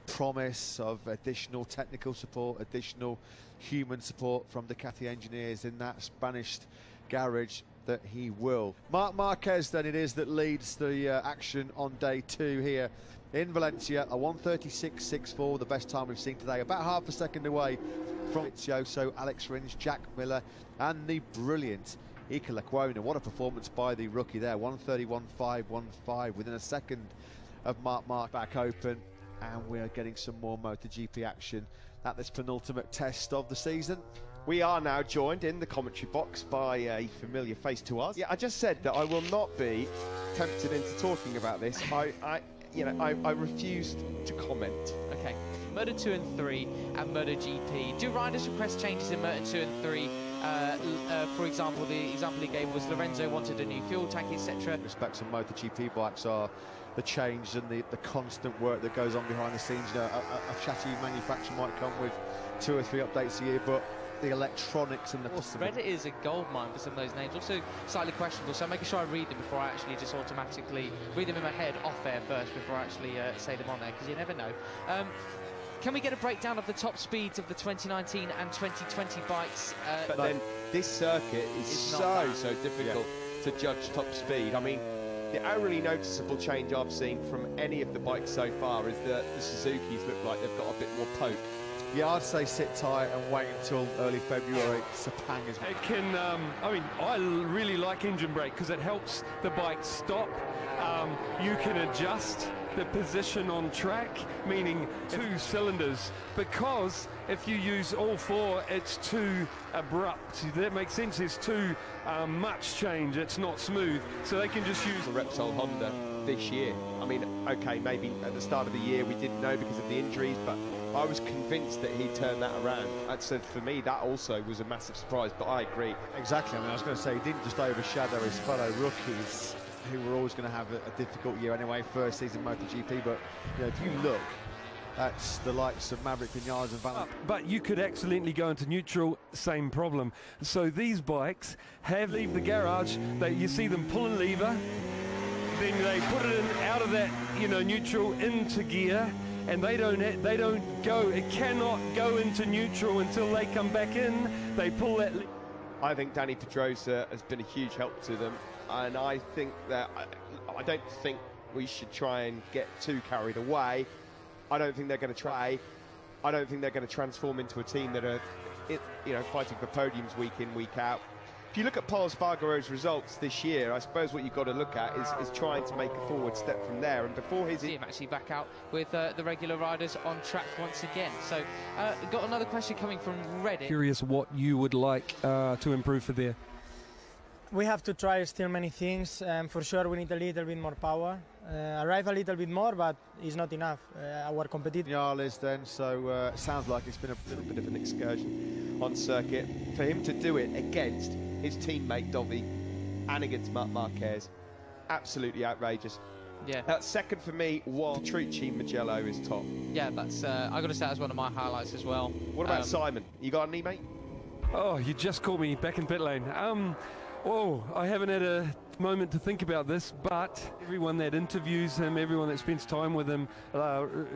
promise of additional technical support, additional human support from Ducati engineers in that Spanish garage, that he will. Marc Marquez then it is that leads the action on day 2 here in Valencia, a 1:36.64, the best time we've seen today, about half a second away from Izioso, Alex Rins, Jack Miller and the brilliant Iker Lecuona. What a performance by the rookie there, 1:31.515 within a second of Marc back open, and we're getting some more MotoGP action at this penultimate test of the season. We are now joined in the commentary box by a familiar face to us. Yeah, I just said that I will not be tempted into talking about this. I refused to comment. Okay, Moto 2 and 3 and MotoGP. Do riders request changes in Moto 2 and 3? For example, the example he gave was Lorenzo wanted a new fuel tank, etc. Respects on MotoGP bikes are the change and the constant work that goes on behind the scenes. You know, a chassis manufacturer might come with 2 or 3 updates a year, but the electronics and the Reddit is a goldmine for some of those names, also slightly questionable, so I'm making sure I read them before I actually just automatically read them in my head off air first before I actually say them on there, because you never know. Can we get a breakdown of the top speeds of the 2019 and 2020 bikes? But then this circuit is so difficult to judge top speed. I mean, the only noticeable change I've seen from any of the bikes so far is that the Suzukis look like they've got a bit more poke. Yeah, I'd say sit tight and wait until early February. Sepang is... It can, I mean, I really like engine brake because it helps the bike stop. You can adjust the position on track, meaning 2 cylinders, because if you use all 4, it's too abrupt. That makes sense. There's too much change. It's not smooth. So they can just use the Repsol Honda this year. I mean, okay, maybe at the start of the year we didn't know because of the injuries, but I was convinced that he'd turn that around. So for me, that also was a massive surprise, but I agree. Exactly. I mean, I was going to say, he didn't just overshadow his fellow rookies, who were always going to have a difficult year anyway, first season MotoGP, but you know, if you look at the likes of Maverick Vinales and Vinales. But you could accidentally go into neutral, same problem. So these bikes leave the garage, you see them pull a lever, then they put it in out of that, neutral into gear, and they don't go. It cannot go into neutral until they come back in. They pull that. I think Dani Pedrosa has been a huge help to them, and I think that I don't think we should try and get too carried away. I don't think they're going to try. I don't think they're going to transform into a team that are, fighting for podiums week in, week out. If you look at Pol Espargaro's results this year, I suppose what you've got to look at is trying to make a forward step from there. And before his... See him actually back out with the regular riders on track once again. So, got another question coming from Reddit. Curious what you would like to improve for there. We have to try still many things. For sure, we need a little bit more power. Arrive a little bit more, but it's not enough. Our competitive... Vinales then, so sounds like it's been a little bit of an excursion on circuit. For him to do it against his teammate Dovi and against Marc Marquez, absolutely outrageous. Yeah. Second for me was Petrucci. Mugello is top. Yeah, that's I got to say that's one of my highlights as well. What about Simon? You got any, mate? Oh, you just caught me back in pit lane. I haven't had a moment to think about this, but everyone that interviews him, everyone that spends time with him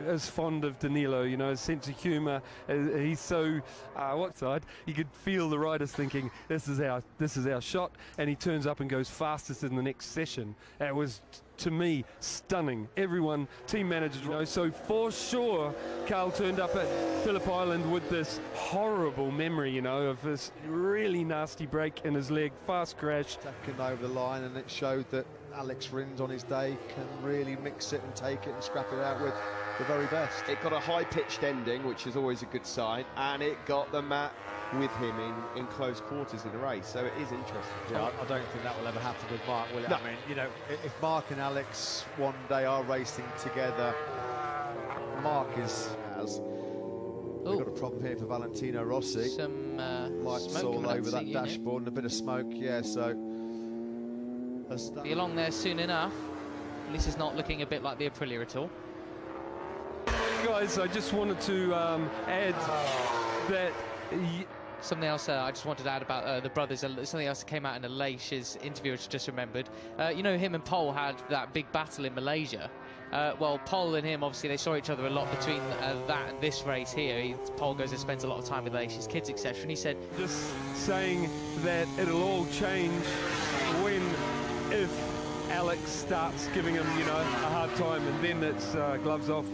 is fond of Danilo, his sense of humour. He's so, what side? You could feel the riders thinking, this is our shot, and he turns up and goes fastest in the next session. It was, to me, stunning. Everyone, team managers, so for sure, Carl turned up at Phillip Island with this horrible memory, of this really nasty break in his leg, fast crash. Second over the line, and it showed that Alex Rins on his day can really mix it and take it and scrap it out with the very best. It got a high-pitched ending, which is always a good sign, and it got the Matt with him in close quarters in the race, so it is interesting. Yeah, I don't think that will ever happen with Marc, will it? No. I mean, if Marc and Alex one day are racing together, Marc has we've got a problem here for Valentino Rossi. Some lights smoke all over that unit. dashboard and a bit of smoke, yeah, so... Be along there soon enough. This is not looking a bit like the Aprilia at all. Guys, I just wanted to add that... Something else I just wanted to add about the brothers, something else that came out in Aleix's interview, which I just remembered. Him and Pol had that big battle in Malaysia. well, Pol and him, obviously, they saw each other a lot between that and this race here. Pol goes and spends a lot of time with his kids, etc. And he said, just saying that it'll all change if Alex starts giving him, you know, a hard time, and then it's gloves off.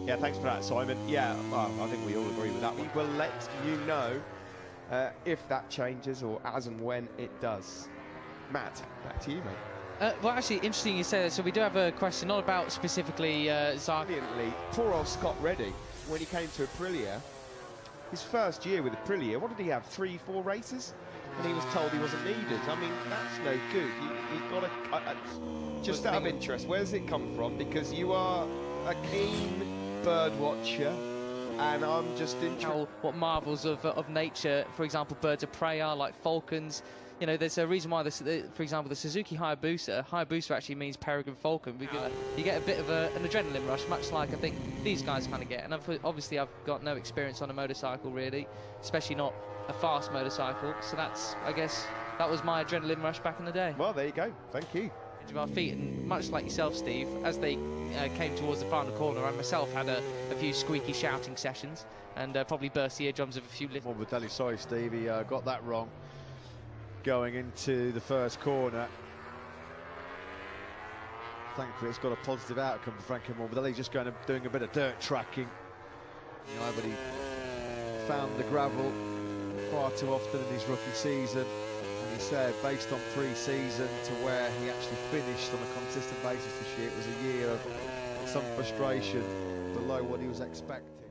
Yeah, thanks for that, Simon. Yeah, well, I think we all agree with that one. We'll let you know if that changes or as and when it does. Matt, back to you, mate. well, actually, interesting you say that. So we do have a question, not about specifically Zark. Brilliantly, poor old Scott Reddy, when he came to Aprilia, his first year with Aprilia, what did he have, 3-4 races? And he was told he wasn't needed. I mean, that's no good. You've got to... just out of interest, where does it come from? Because you are a keen bird watcher, and I'm just interested. What marvels of nature, for example, birds of prey are, like falcons. You know, there's a reason why this, for example, the Suzuki Hayabusa actually means peregrine falcon, because you get a bit of an adrenaline rush, much like I think these guys kind of get. And obviously I've got no experience on a motorcycle really, especially not a fast motorcycle, so that's, I guess, that was my adrenaline rush back in the day. Well, there you go, thank you. Of our feet, and much like yourself, Steve, as they came towards the final corner, I myself had a few squeaky shouting sessions and probably burst the eardrums of a few little... Morbidelli, sorry Steve, he got that wrong going into the first corner. Thankfully it's got a positive outcome for Frankie Morbidelli. He's just doing a bit of dirt tracking, you know, but he found the gravel far too often in his rookie season. He said, based on pre-season to where he actually finished on a consistent basis this year, it was a year of some frustration below what he was expecting.